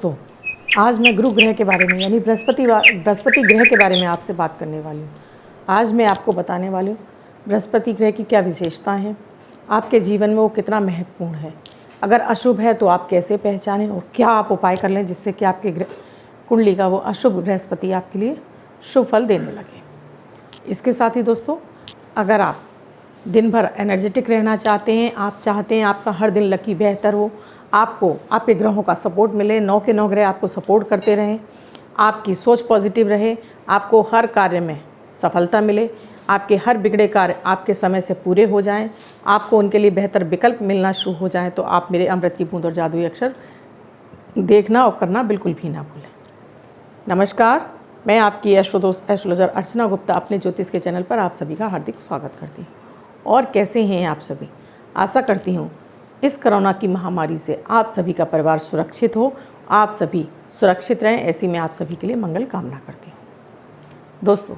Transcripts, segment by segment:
दोस्तों, आज मैं गुरु ग्रह के बारे में यानी बृहस्पति ग्रह के बारे में आपसे बात करने वाली हूँ। आज मैं आपको बताने वाली हूँ बृहस्पति ग्रह की क्या विशेषताएं हैं, आपके जीवन में वो कितना महत्वपूर्ण है, अगर अशुभ है तो आप कैसे पहचानें और क्या आप उपाय कर लें जिससे कि आपके कुंडली का वो अशुभ बृहस्पति आपके लिए शुभ फल देने लगे। इसके साथ ही दोस्तों, अगर आप दिन भर एनर्जेटिक रहना चाहते हैं, आप चाहते हैं आपका हर दिन लकी बेहतर हो, आपको आपके ग्रहों का सपोर्ट मिले, 9 के 9 ग्रह आपको सपोर्ट करते रहें, आपकी सोच पॉजिटिव रहे, आपको हर कार्य में सफलता मिले, आपके हर बिगड़े कार्य आपके समय से पूरे हो जाएं, आपको उनके लिए बेहतर विकल्प मिलना शुरू हो जाएं, तो आप मेरे अमृत की बूंद और जादुई अक्षर देखना और करना बिल्कुल भी ना भूलें। नमस्कार, मैं आपकी एस्ट्रोलॉजर अर्चना गुप्ता अपने ज्योतिष के चैनल पर आप सभी का हार्दिक स्वागत करती हूँ। और कैसे हैं आप सभी? आशा करती हूँ इस कोरोना की महामारी से आप सभी का परिवार सुरक्षित हो, आप सभी सुरक्षित रहें, ऐसी मैं आप सभी के लिए मंगल कामना करती हूँ। दोस्तों,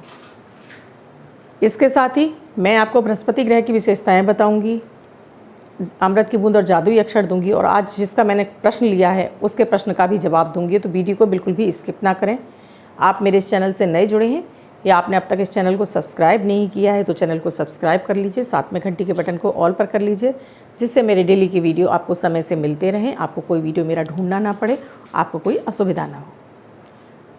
इसके साथ ही मैं आपको बृहस्पति ग्रह की विशेषताएं बताऊंगी, अमृत की बूंद और जादुई अक्षर दूंगी, और आज जिसका मैंने प्रश्न लिया है उसके प्रश्न का भी जवाब दूंगी। तो वीडियो को बिल्कुल भी स्किप ना करें। आप मेरे इस चैनल से नए जुड़े हैं या आपने अब तक इस चैनल को सब्सक्राइब नहीं किया है तो चैनल को सब्सक्राइब कर लीजिए, साथ में घंटी के बटन को ऑल पर कर लीजिए, जिससे मेरे डेली की वीडियो आपको समय से मिलते रहें, आपको कोई वीडियो मेरा ढूंढना ना पड़े, आपको कोई असुविधा ना हो।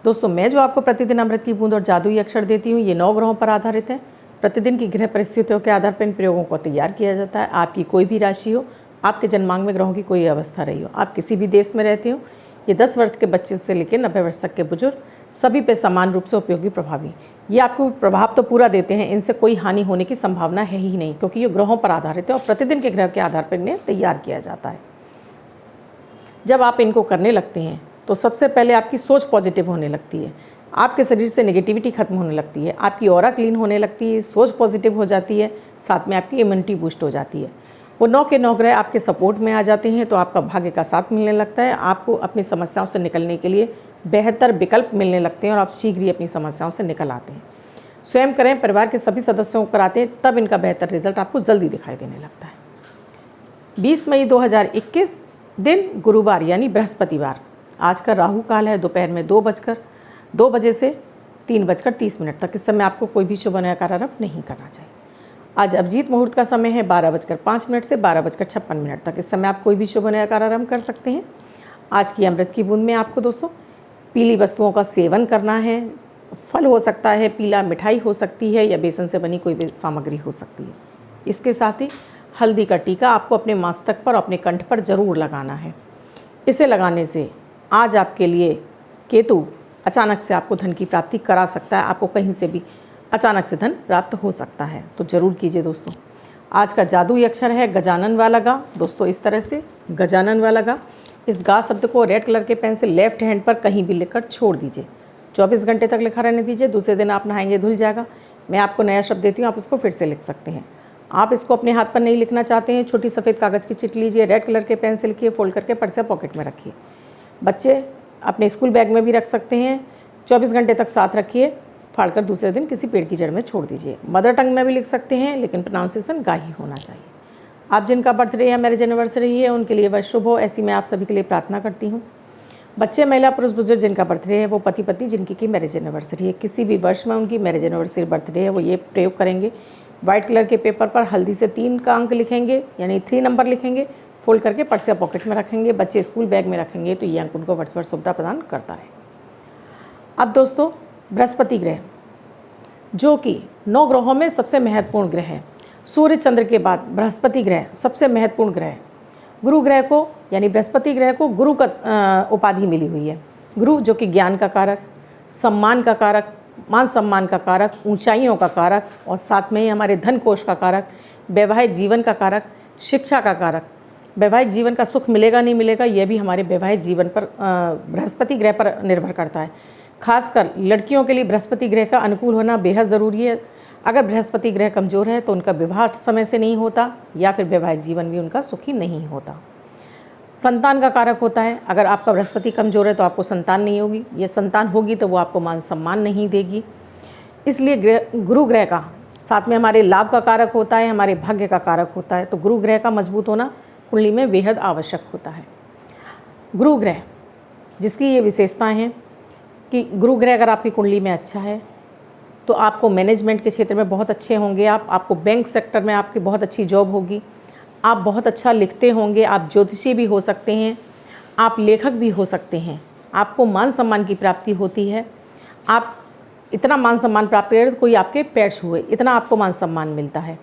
दोस्तों, मैं जो आपको प्रतिदिन अमृत की बूंद और जादुई अक्षर देती हूँ, ये 9 ग्रहों पर आधारित है। प्रतिदिन की ग्रह परिस्थितियों के आधार पर इन प्रयोगों को तैयार किया जाता है। आपकी कोई भी राशि हो, आपके जन्मांग में ग्रहों की कोई अवस्था रही हो, आप किसी भी देश में रहते हो, ये 10 वर्ष के बच्चे से लेकर 90 वर्ष तक के बुजुर्ग सभी पे समान रूप से उपयोगी प्रभावी। ये आपको प्रभाव तो पूरा देते हैं, इनसे कोई हानि होने की संभावना है ही नहीं, क्योंकि ये ग्रहों पर आधारित है और प्रतिदिन के ग्रह के आधार पर इन्हें तैयार किया जाता है। जब आप इनको करने लगते हैं तो सबसे पहले आपकी सोच पॉजिटिव होने लगती है, आपके शरीर से नेगेटिविटी खत्म होने लगती है, आपकी ऑरा क्लीन होने लगती है, सोच पॉजिटिव हो जाती है, साथ में आपकी इम्यूनिटी बूस्ट हो जाती है। वो 9 के 9 ग्रह आपके सपोर्ट में आ जाते हैं तो आपका भाग्य का साथ मिलने लगता है, आपको अपनी समस्याओं से निकलने के लिए बेहतर विकल्प मिलने लगते हैं और आप शीघ्र ही अपनी समस्याओं से निकल आते हैं। स्वयं करें, परिवार के सभी सदस्यों को कराते हैं, तब इनका बेहतर रिजल्ट आपको जल्दी दिखाई देने लगता है। 20 मई 2021 दिन गुरुवार यानी बृहस्पतिवार। आज का राहु काल है दोपहर में 2 बजे से 3:30 तक। इस समय आपको कोई भी शुभ कार्य आरंभ नहीं करना चाहिए। आज अभिजीत मुहूर्त का समय है 12:05 से 12:56 तक। इस समय आप कोई भी शुभ कार्य आरंभ कर सकते हैं। आज की अमृत की बूंद में आपको दोस्तों पीली वस्तुओं का सेवन करना है। फल हो सकता है पीला, मिठाई हो सकती है या बेसन से बनी कोई भी सामग्री हो सकती है। इसके साथ ही हल्दी का टीका आपको अपने मस्तक पर, अपने कंठ पर जरूर लगाना है। इसे लगाने से आज आपके लिए केतु अचानक से आपको धन की प्राप्ति करा सकता है, आपको कहीं से भी अचानक से धन प्राप्त हो सकता है, तो ज़रूर कीजिए दोस्तों। आज का जादुई अक्षर है गजानन वाला गा। दोस्तों, इस तरह से गजानन वाला गा, इस गा शब्द को रेड कलर के पेन से लेफ्ट हैंड पर कहीं भी लिखकर छोड़ दीजिए। 24 घंटे तक लिखा रहने दीजिए। दूसरे दिन आप नहाएंगे धुल जाएगा। मैं आपको नया शब्द देती हूँ, आप इसको फिर से लिख सकते हैं। आप इसको अपने हाथ पर नहीं लिखना चाहते हैं, छोटी सफ़ेद कागज़ की चिट लीजिए, रेड कलर के पेन से लिखिए, फोल्ड करके पर्स या पॉकेट में रखिए। बच्चे अपने स्कूल बैग में भी रख सकते हैं। 24 घंटे तक साथ रखिए, फाड़कर दूसरे दिन किसी पेड़ की जड़ में छोड़ दीजिए। मदर टंग में भी लिख सकते हैं, लेकिन प्रोनाउंसिएशन गा ही होना चाहिए। आप जिनका बर्थडे या मैरिज एनिवर्सरी है उनके लिए वह शुभ हो, ऐसी मैं आप सभी के लिए प्रार्थना करती हूँ। बच्चे, महिला, पुरुष, बुजुर्ग जिनका बर्थडे है, वो पति पत्नी जिनकी की मैरिज एनिवर्सरी है, किसी भी वर्ष में उनकी मैरिज एनिवर्सरी बर्थडे है, वो ये प्रयोग करेंगे। वाइट कलर के पेपर पर हल्दी से 3 का अंक लिखेंगे, यानी 3 नंबर लिखेंगे, फोल्ड करके पर्स या पॉकेट में रखेंगे। बच्चे स्कूल बैग में रखेंगे तो ये अंक उनको वर्ष सुविधा प्रदान करता है। अब दोस्तों, बृहस्पति ग्रह जो कि 9 ग्रहों में सबसे महत्वपूर्ण ग्रह है। सूर्य चंद्र के बाद बृहस्पति ग्रह सबसे महत्वपूर्ण ग्रह है। गुरु ग्रह को यानी बृहस्पति ग्रह को गुरु का उपाधि मिली हुई है। गुरु जो कि ज्ञान का कारक, सम्मान का कारक, मान सम्मान का कारक, ऊंचाइयों का कारक, और साथ में ही हमारे धन कोष का कारक, वैवाहिक जीवन का कारक, शिक्षा का कारक। वैवाहिक जीवन का सुख मिलेगा नहीं मिलेगा, यह भी हमारे वैवाहिक जीवन पर बृहस्पति ग्रह पर निर्भर करता है। खासकर लड़कियों के लिए बृहस्पति ग्रह का अनुकूल होना बेहद ज़रूरी है। अगर बृहस्पति ग्रह कमज़ोर है तो उनका विवाह समय से नहीं होता या फिर वैवाहिक जीवन भी उनका सुखी नहीं होता। संतान का कारक होता है। अगर आपका बृहस्पति कमज़ोर है तो आपको संतान नहीं होगी, या संतान होगी तो वो आपको मान सम्मान नहीं देगी। इसलिए गुरु ग्रह का साथ में हमारे लाभ का कारक होता है, हमारे भाग्य का कारक होता है, तो गुरु ग्रह का मजबूत होना कुंडली में बेहद आवश्यक होता है। गुरु ग्रह जिसकी ये विशेषताएं हैं कि गुरु ग्रह अगर आपकी कुंडली में अच्छा है तो आपको मैनेजमेंट के क्षेत्र में बहुत अच्छे होंगे आपको बैंक सेक्टर में आपकी बहुत अच्छी जॉब होगी, आप बहुत अच्छा लिखते होंगे, आप ज्योतिषी भी हो सकते हैं, आप लेखक भी हो सकते हैं, आपको मान सम्मान की प्राप्ति होती है। आप इतना मान सम्मान प्राप्त करें तो कोई आपके पैर छुए, इतना आपको मान सम्मान मिलता है।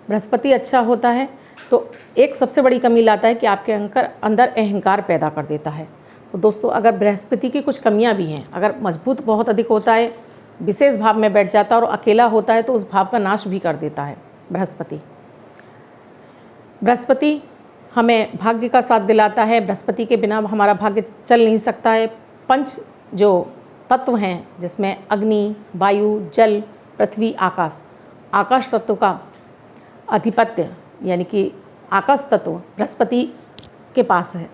बृहस्पति अच्छा होता है तो एक सबसे बड़ी कमी लाता है कि आपके अंदर अहंकार पैदा कर देता है। तो दोस्तों, अगर बृहस्पति की कुछ कमियां भी हैं, अगर मजबूत बहुत अधिक होता है, विशेष भाव में बैठ जाता है और अकेला होता है तो उस भाव का नाश भी कर देता है बृहस्पति। बृहस्पति हमें भाग्य का साथ दिलाता है, बृहस्पति के बिना हमारा भाग्य चल नहीं सकता है। पंच जो तत्व हैं जिसमें अग्नि, वायु, जल, पृथ्वी, आकाश, आकाश तत्व का आधिपत्य यानी कि आकाश तत्व बृहस्पति के पास है।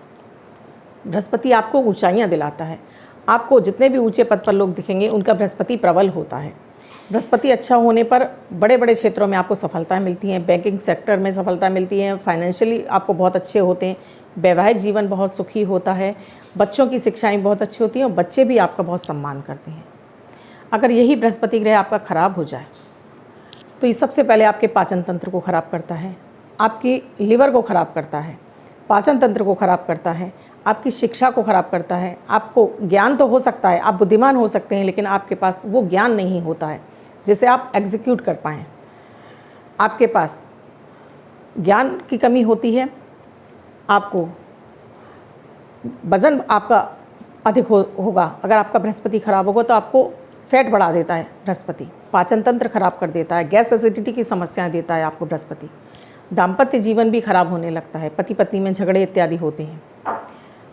बृहस्पति आपको ऊंचाइयां दिलाता है। आपको जितने भी ऊंचे पद पर लोग दिखेंगे उनका बृहस्पति प्रबल होता है। बृहस्पति अच्छा होने पर बड़े बड़े क्षेत्रों में आपको सफलताएं मिलती हैं, बैंकिंग सेक्टर में सफलता मिलती है, फाइनेंशियली आपको बहुत अच्छे होते हैं, वैवाहिक जीवन बहुत सुखी होता है, बच्चों की शिक्षाएं बहुत अच्छी होती हैं और बच्चे भी आपका बहुत सम्मान करते हैं। अगर यही बृहस्पति ग्रह आपका खराब हो जाए तो ये सबसे पहले आपके पाचन तंत्र को ख़राब करता है, आपकी लिवर को ख़राब करता है, पाचन तंत्र को ख़राब करता है, आपकी शिक्षा को ख़राब करता है। आपको ज्ञान तो हो सकता है, आप बुद्धिमान हो सकते हैं, लेकिन आपके पास वो ज्ञान नहीं होता है जिसे आप एग्जीक्यूट कर पाएँ। आपके पास ज्ञान की कमी होती है, आपको वज़न आपका अधिक होगा। अगर आपका बृहस्पति खराब होगा तो आपको फैट बढ़ा देता है बृहस्पति, पाचन तंत्र खराब कर देता है, गैस एसिडिटी की समस्याएं देता है आपको बृहस्पति। दाम्पत्य जीवन भी खराब होने लगता है, पति पत्नी में झगड़े इत्यादि होते हैं।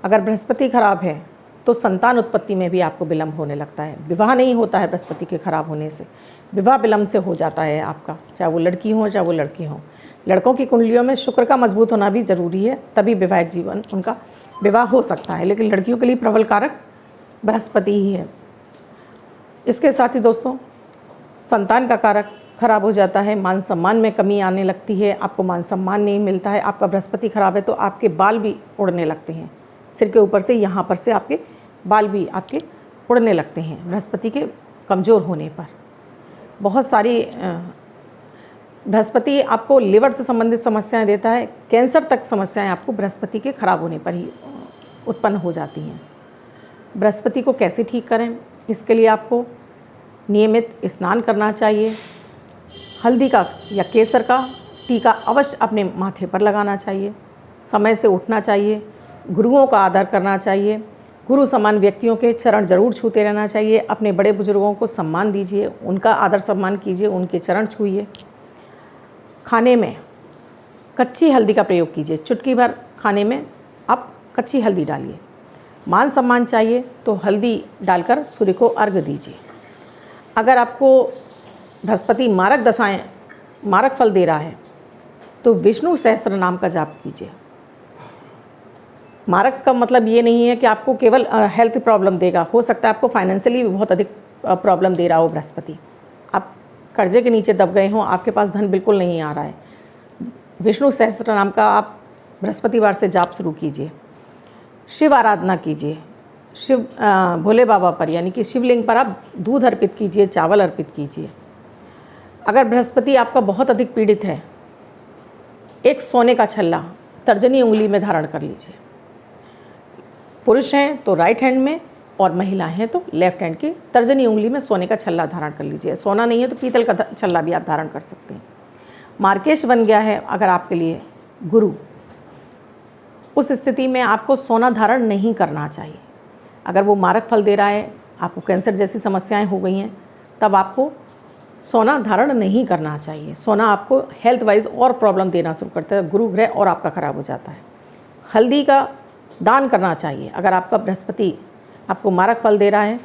अगर बृहस्पति खराब है तो संतान उत्पत्ति में भी आपको विलम्ब होने लगता है। विवाह नहीं होता है बृहस्पति के खराब होने से, विवाह विलम्ब से हो जाता है आपका, चाहे वो लड़की हो चाहे वो लड़की हो। लड़कों की कुंडलियों में शुक्र का मजबूत होना भी ज़रूरी है, तभी वैवाहिक जीवन उनका विवाह हो सकता है, लेकिन लड़कियों के लिए प्रबल कारक बृहस्पति ही है। इसके साथ ही दोस्तों, संतान का कारक खराब हो जाता है, मान सम्मान में कमी आने लगती है, आपको मान सम्मान नहीं मिलता है। आपका बृहस्पति खराब है तो आपके बाल भी उड़ने लगते हैं, सिर के ऊपर से यहाँ पर से आपके बाल भी आपके उड़ने लगते हैं बृहस्पति के कमज़ोर होने पर। बहुत सारी बृहस्पति आपको लिवर से संबंधित समस्याएं देता है, कैंसर तक समस्याएं आपको बृहस्पति के खराब होने पर ही उत्पन्न हो जाती हैं। बृहस्पति को कैसे ठीक करें, इसके लिए आपको नियमित स्नान करना चाहिए, हल्दी का या केसर का टीका अवश्य अपने माथे पर लगाना चाहिए, समय से उठना चाहिए, गुरुओं का आदर करना चाहिए, गुरु समान व्यक्तियों के चरण जरूर छूते रहना चाहिए, अपने बड़े बुजुर्गों को सम्मान दीजिए, उनका आदर सम्मान कीजिए, उनके चरण छूइए। खाने में कच्ची हल्दी का प्रयोग कीजिए, चुटकी भर खाने में आप कच्ची हल्दी डालिए। मान सम्मान चाहिए तो हल्दी डालकर सूर्य को अर्घ्य दीजिए। अगर आपको बृहस्पति मारक दशाएं मारक फल दे रहा है तो विष्णु सहस्त्र नाम का जाप कीजिए। मारक का मतलब ये नहीं है कि आपको केवल हेल्थ प्रॉब्लम देगा, हो सकता है आपको फाइनेंशियली भी बहुत अधिक प्रॉब्लम दे रहा हो बृहस्पति, आप कर्जे के नीचे दब गए हों, आपके पास धन बिल्कुल नहीं आ रहा है। विष्णु सहस्त्र नाम का आप बृहस्पतिवार से जाप शुरू कीजिए, शिव आराधना कीजिए, शिव भोले बाबा पर यानी कि शिवलिंग पर आप दूध अर्पित कीजिए, चावल अर्पित कीजिए। अगर बृहस्पति आपका बहुत अधिक पीड़ित है, एक सोने का छल्ला तर्जनी उंगली में धारण कर लीजिए। पुरुष हैं तो राइट हैंड में और महिला हैं तो लेफ्ट हैंड की तर्जनी उंगली में सोने का छल्ला धारण कर लीजिए। सोना नहीं है तो पीतल का छल्ला भी आप धारण कर सकते हैं। मार्केश बन गया है अगर आपके लिए गुरु, उस स्थिति में आपको सोना धारण नहीं करना चाहिए। अगर वो मारक फल दे रहा है, आपको कैंसर जैसी समस्याएं हो गई हैं, तब आपको सोना धारण नहीं करना चाहिए। सोना आपको हेल्थ वाइज और प्रॉब्लम देना शुरू करता है, गुरु ग्रह और आपका खराब हो जाता है। हल्दी का दान करना चाहिए। अगर आपका बृहस्पति आपको मारक फल दे रहा है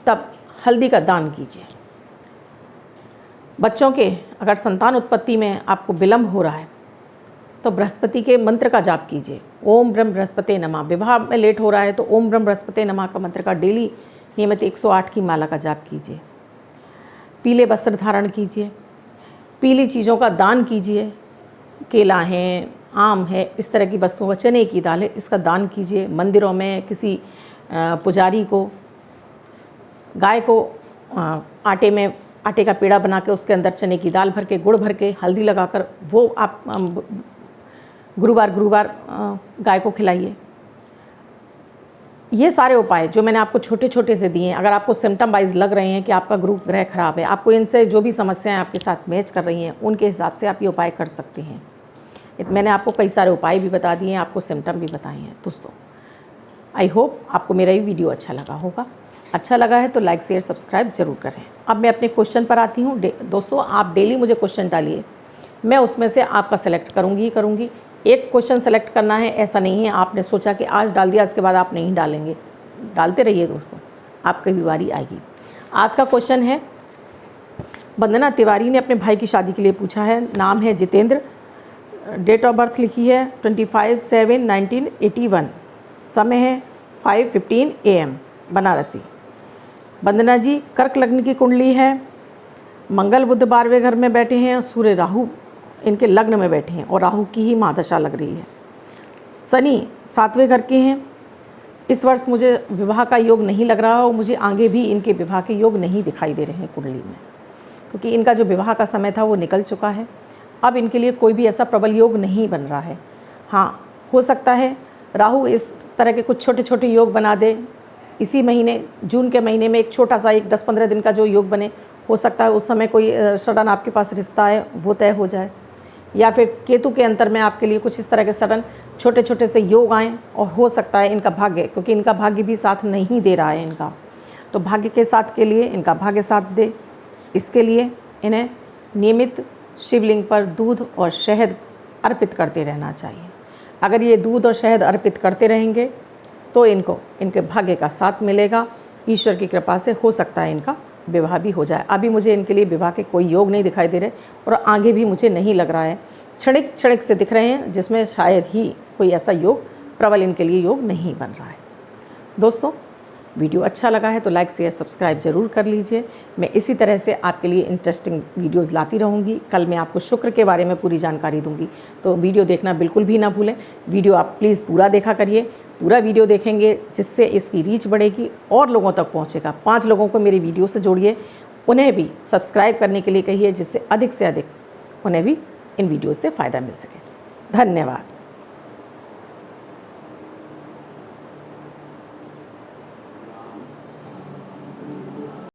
तब हल्दी का दान कीजिए। बच्चों के अगर संतान उत्पत्ति में आपको विलम्ब हो रहा है तो बृहस्पति के मंत्र का जाप कीजिए, ओम ब्रह्म बृहस्पति नमः। विवाह में लेट हो रहा है तो ओम ब्रह्म बृहस्पति नमः का मंत्र का डेली नियमित 108 की माला का जाप कीजिए। पीले वस्त्र धारण कीजिए, पीली चीज़ों का दान कीजिए, केला है, आम है, इस तरह की वस्तुओं का, चने की दाल है, इसका दान कीजिए। मंदिरों में, किसी पुजारी को, गाय को आटे का पेड़ा बना के उसके अंदर चने की दाल भर के, गुड़ भर के, हल्दी लगाकर वो आप गुरुवार गाय को खिलाइए। ये सारे उपाय जो मैंने आपको छोटे छोटे से दिए हैं, अगर आपको सिम्टम वाइज लग रहे हैं कि आपका गुरु ग्रह खराब है, आपको इनसे जो भी समस्याएं आपके साथ मैच कर रही हैं, उनके हिसाब से आप ये उपाय कर सकते हैं। मैंने आपको कई सारे उपाय भी बता दिए हैं, आपको सिम्टम भी बताए हैं। दोस्तों, आई होप आपको मेरा ये वीडियो अच्छा लगा होगा। अच्छा लगा है तो लाइक शेयर सब्सक्राइब जरूर करें। अब मैं अपने क्वेश्चन पर आती हूँ। दोस्तों, आप डेली मुझे क्वेश्चन डालिए, मैं उसमें से आपका सेलेक्ट करूँगी। एक क्वेश्चन सेलेक्ट करना है ऐसा नहीं है, आपने सोचा कि आज डाल दिया इसके बाद आप नहीं डालेंगे। डालते रहिए दोस्तों, आपकी भी बारी आएगी। आज का क्वेश्चन है, वंदना तिवारी ने अपने भाई की शादी के लिए पूछा है। नाम है जितेंद्र, डेट ऑफ बर्थ लिखी है 25/7/1981, समय है 5:15 AM, बनारसी। वंदना जी, कर्क लग्न की कुंडली है, मंगल बुध 12वें घर में बैठे हैं, सूर्य राहु इनके लग्न में बैठे हैं और राहु की ही महादशा लग रही है। शनि 7वें घर के हैं। इस वर्ष मुझे विवाह का योग नहीं लग रहा और मुझे आगे भी इनके विवाह के योग नहीं दिखाई दे रहे हैं कुंडली में, क्योंकि इनका जो विवाह का समय था वो निकल चुका है। अब इनके लिए कोई भी ऐसा प्रबल योग नहीं बन रहा है। हाँ, हो सकता है राहु इस तरह के कुछ छोटे छोटे योग बना दे इसी महीने, जून के महीने में एक छोटा सा, एक 10-15 दिन का जो योग बने, हो सकता है उस समय कोई सडन आपके पास रिश्ता है वो तय हो जाए, या फिर केतु के अंतर में आपके लिए कुछ इस तरह के सडन छोटे छोटे से योग आएँ। और हो सकता है इनका भाग्य, क्योंकि इनका भाग्य भी साथ नहीं दे रहा है इनका, तो भाग्य के साथ के लिए इनका भाग्य साथ दे, इसके लिए इन्हें नियमित शिवलिंग पर दूध और शहद अर्पित करते रहना चाहिए। अगर ये दूध और शहद अर्पित करते रहेंगे तो इनको इनके भाग्य का साथ मिलेगा। ईश्वर की कृपा से हो सकता है इनका विवाह भी हो जाए। अभी मुझे इनके लिए विवाह के कोई योग नहीं दिखाई दे रहे और आगे भी मुझे नहीं लग रहा है। क्षणिक से दिख रहे हैं जिसमें शायद ही कोई ऐसा योग प्रबल इनके लिए योग नहीं बन रहा है। दोस्तों, वीडियो अच्छा लगा है तो लाइक शेयर सब्सक्राइब जरूर कर लीजिए। मैं इसी तरह से आपके लिए इंटरेस्टिंग वीडियोस लाती रहूँगी। कल मैं आपको शुक्र के बारे में पूरी जानकारी दूँगी, तो वीडियो देखना बिल्कुल भी ना भूलें। वीडियो आप प्लीज़ पूरा देखा करिए, पूरा वीडियो देखेंगे जिससे इसकी रीच बढ़ेगी और लोगों तक पहुँचेगा। 5 लोगों को मेरी वीडियो से जोड़िए, उन्हें भी सब्सक्राइब करने के लिए कहिए, जिससे अधिक से अधिक उन्हें भी इन वीडियो से फ़ायदा मिल सके। धन्यवाद।